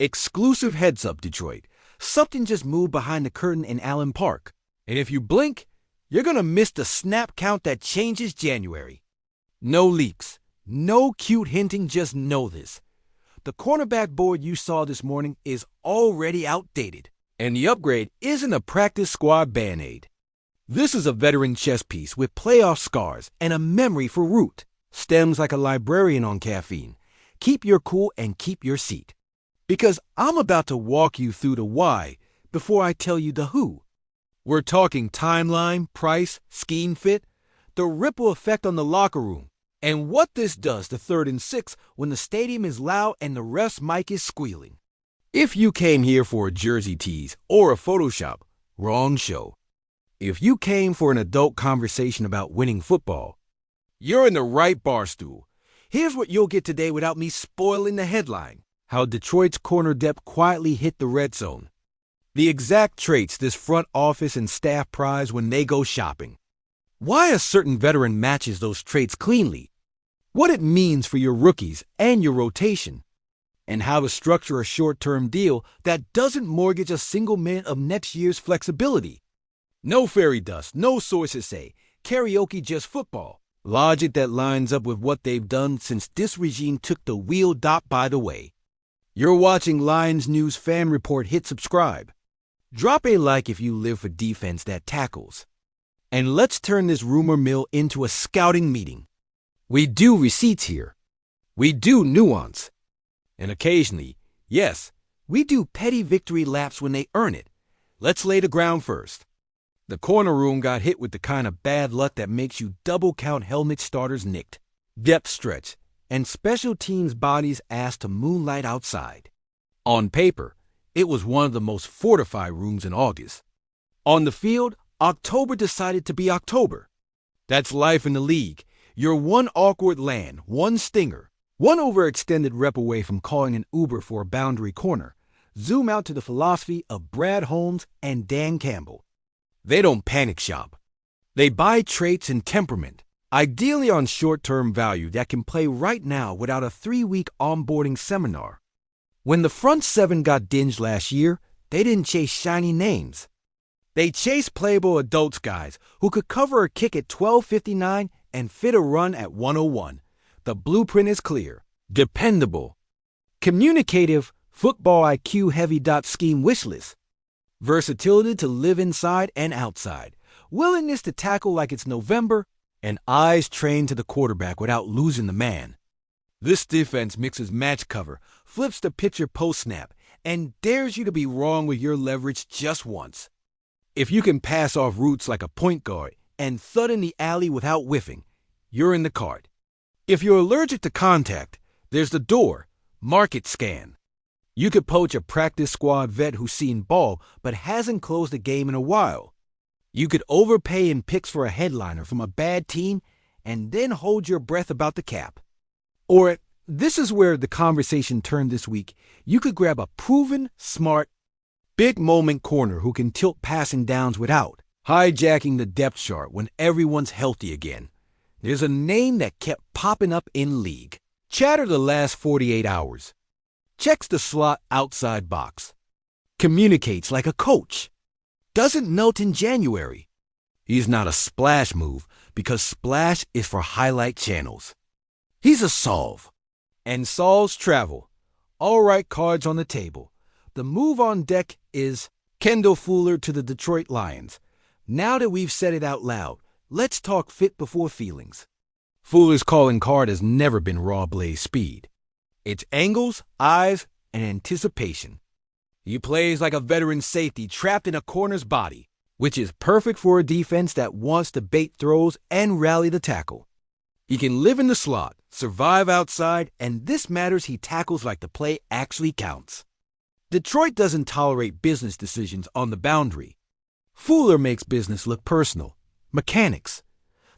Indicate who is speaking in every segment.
Speaker 1: Exclusive heads up, Detroit. Something just moved behind the curtain in Allen Park. And if you blink, you're going to miss the snap count that changes January. No leaks. No cute hinting, just know this. The cornerback board you saw this morning is already outdated. And the upgrade isn't a practice squad Band-Aid. This is a veteran chess piece with playoff scars and a memory for root. Stems like a librarian on caffeine. Keep your cool and keep your seat. Because I'm about to walk you through the why before I tell you the who. We're talking timeline, price, scheme fit, the ripple effect on the locker room, and what this does to 3rd and 6 when the stadium is loud and the ref's mic is squealing. If you came here for a jersey tease or a Photoshop, wrong show. If you came for an adult conversation about winning football, you're in the right barstool. Here's what you'll get today without me spoiling the headline. How Detroit's corner depth quietly hit the red zone. The exact traits this front office and staff prize when they go shopping. Why a certain veteran matches those traits cleanly. What it means for your rookies and your rotation. And how to structure a short-term deal that doesn't mortgage a single minute of next year's flexibility. No fairy dust, no sources say. Karaoke, just football. Logic that lines up with what they've done since this regime took the wheel. By the way, you're watching Lions News Fan Report. Hit subscribe. Drop a like if you live for defense that tackles. And let's turn this rumor mill into a scouting meeting. We do receipts here. We do nuance. And occasionally, yes, we do petty victory laps when they earn it. Let's lay the ground first. The corner room got hit with the kind of bad luck that makes you double count helmet starters nicked, depth stretch, and special teams bodies asked to moonlight outside. On paper, it was one of the most fortified rooms in August. On the field, October decided to be October. That's life in the league. You're one awkward land, one stinger, one overextended rep away from calling an Uber for a boundary corner. Zoom out to the philosophy of Brad Holmes and Dan Campbell. They don't panic shop. They buy traits and temperament, ideally on short-term value that can play right now without a 3-week onboarding seminar. When the front seven got dinged last year, they didn't chase shiny names. They chased playable adults guys who could cover a kick at 12:59 and fit a run at 101. The blueprint is clear, dependable, communicative, football IQ heavy. Scheme wish list. Versatility to live inside and outside, willingness to tackle like it's November, and eyes trained to the quarterback without losing the man. This defense mixes match cover, flips the pitcher post-snap, and dares you to be wrong with your leverage just once. If you can pass off routes like a point guard and thud in the alley without whiffing, you're in the cart. If you're allergic to contact, there's the door, market scan. You could poach a practice squad vet who's seen ball but hasn't closed a game in a while. You could overpay in picks for a headliner from a bad team and then hold your breath about the cap. Or, this is where the conversation turned this week, you could grab a proven, smart, big moment corner who can tilt passing downs without hijacking the depth chart when everyone's healthy again. There's a name that kept popping up in league. Chatter the last 48 hours. Checks the slot outside box. Communicates like a coach. Doesn't melt in January. He's not a splash move because splash is for highlight channels. He's a solve. And solves travel. All right, cards on the table. The move on deck is Kendall Fuller to the Detroit Lions. Now that we've said it out loud, let's talk fit before feelings. Fuller's calling card has never been raw blaze speed. It's angles, eyes, and anticipation. He plays like a veteran safety trapped in a corner's body, which is perfect for a defense that wants to bait throws and rally the tackle. He can live in the slot, survive outside, and this matters he tackles like the play actually counts. Detroit doesn't tolerate business decisions on the boundary. Fuller makes business look personal. Mechanics.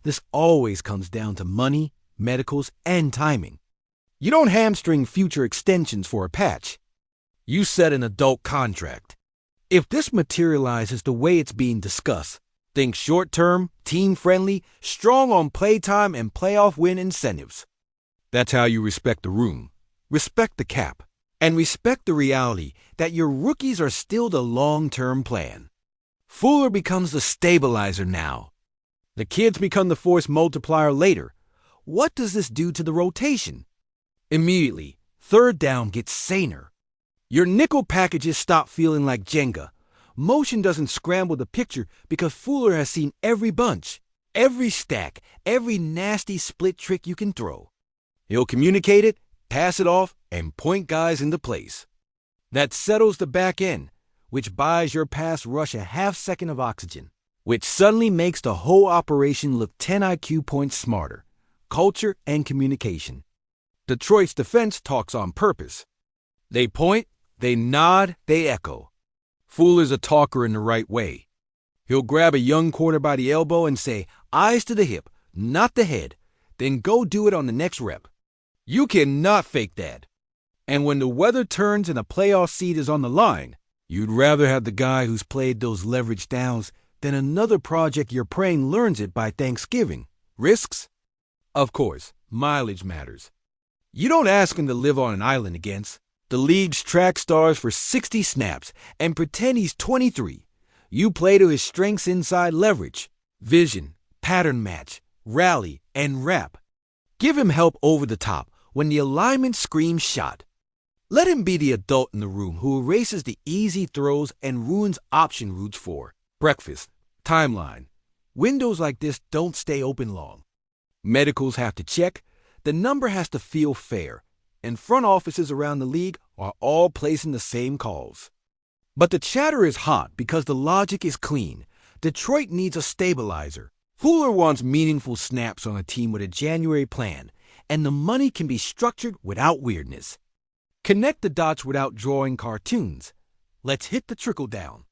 Speaker 1: This always comes down to money, medicals, and timing. You don't hamstring future extensions for a patch. You set an adult contract. If this materializes the way it's being discussed, think short-term, team-friendly, strong on playtime and playoff win incentives. That's how you respect the room, respect the cap, And respect the reality that your rookies are still the long-term plan. Fuller becomes the stabilizer now. The kids become the force multiplier later. What does this do to the rotation? Immediately, third down gets saner. Your nickel packages stop feeling like Jenga. Motion doesn't scramble the picture because Fuller has seen every bunch, every stack, every nasty split trick you can throw. He'll communicate it, pass it off, and point guys into place. That settles the back end, which buys your pass rush a half second of oxygen, which suddenly makes the whole operation look 10 IQ points smarter. Culture and communication. Detroit's defense talks on purpose. They point, they nod, they echo. Fuller's a talker in the right way. He'll grab a young corner by the elbow and say, eyes to the hip, not the head, then go do it on the next rep. You cannot fake that. And when the weather turns and a playoff seed is on the line, you'd rather have the guy who's played those leverage downs than another project you're praying learns it by Thanksgiving. Risks? Of course, mileage matters. You don't ask him to live on an island against the league's track stars for 60 snaps and pretend he's 23. You play to his strengths inside leverage, vision, pattern match, rally, and wrap. Give him help over the top when the alignment screams shot. Let him be the adult in the room who erases the easy throws and ruins option routes for breakfast, timeline. Windows like this don't stay open long. Medicals have to check. The number has to feel fair. And front offices around the league are all placing the same calls. But the chatter is hot because the logic is clean. Detroit needs a stabilizer. Fuller wants meaningful snaps on a team with a January plan, and the money can be structured without weirdness. Connect the dots without drawing cartoons. Let's hit the trickle down.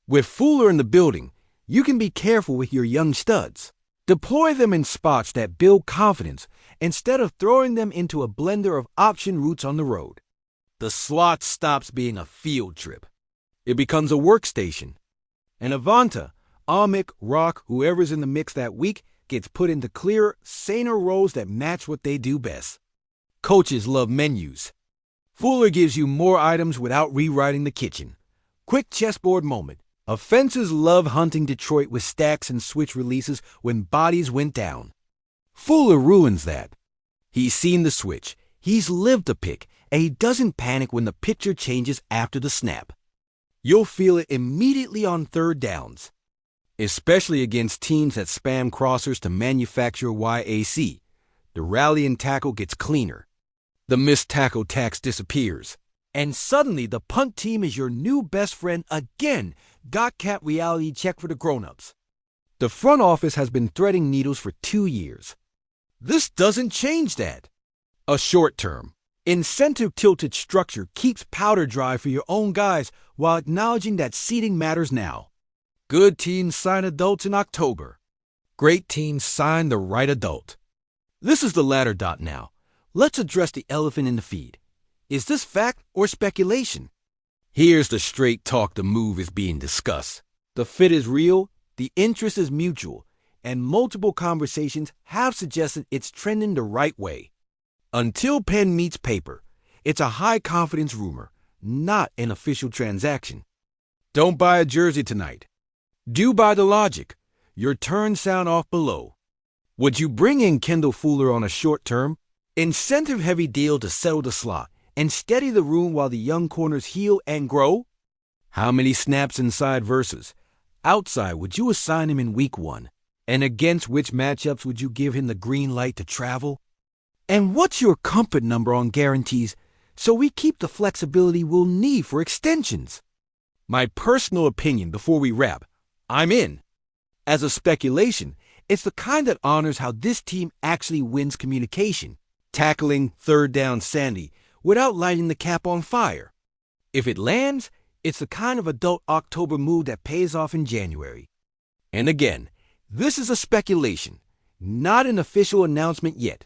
Speaker 1: With Fuller in the building, you can be careful with your young studs. Deploy them in spots that build confidence instead of throwing them into a blender of option routes on the road. The slot stops being a field trip. It becomes a workstation. And Avanta, Amik, Rock, whoever's in the mix that week gets put into clearer, saner roles that match what they do best. Coaches love menus. Fuller gives you more items without rewriting the kitchen. Quick chessboard moment. Offenses love hunting Detroit with stacks and switch releases when bodies went down. Fuller ruins that. He's seen the switch, he's lived the pick, and he doesn't panic when the picture changes after the snap. You'll feel it immediately on third downs, especially against teams that spam crossers to manufacture YAC. The rally and tackle gets cleaner. The missed tackle tax disappears. And suddenly the punt team is your new best friend again. Got cap reality check for the grown-ups. The front office has been threading needles for 2 years. This doesn't change that. A short-term, incentive-tilted structure keeps powder dry for your own guys while acknowledging that seeding matters now. Good teams sign adults in October. Great teams sign the right adult. This is the ladder dot now. Let's address the elephant in the feed. Is this fact or speculation? Here's the straight talk. The move is being discussed. The fit is real, the interest is mutual, and multiple conversations have suggested it's trending the right way. Until pen meets paper, it's a high-confidence rumor, not an official transaction. Don't buy a jersey tonight. Do buy the logic. Your turns sound off below. Would you bring in Kendall Fuller on a short-term, incentive-heavy deal to settle the slot and steady the room while the young corners heal and grow? How many snaps inside versus outside would you assign him in week 1? And against which matchups would you give him the green light to travel? And what's your comfort number on guarantees so we keep the flexibility we'll need for extensions? My personal opinion before we wrap, I'm in. As a speculation, it's the kind that honors how this team actually wins communication, tackling third down Sandy without lighting the cap on fire. If it lands, it's the kind of adult October move that pays off in January. And again, this is a speculation, not an official announcement yet.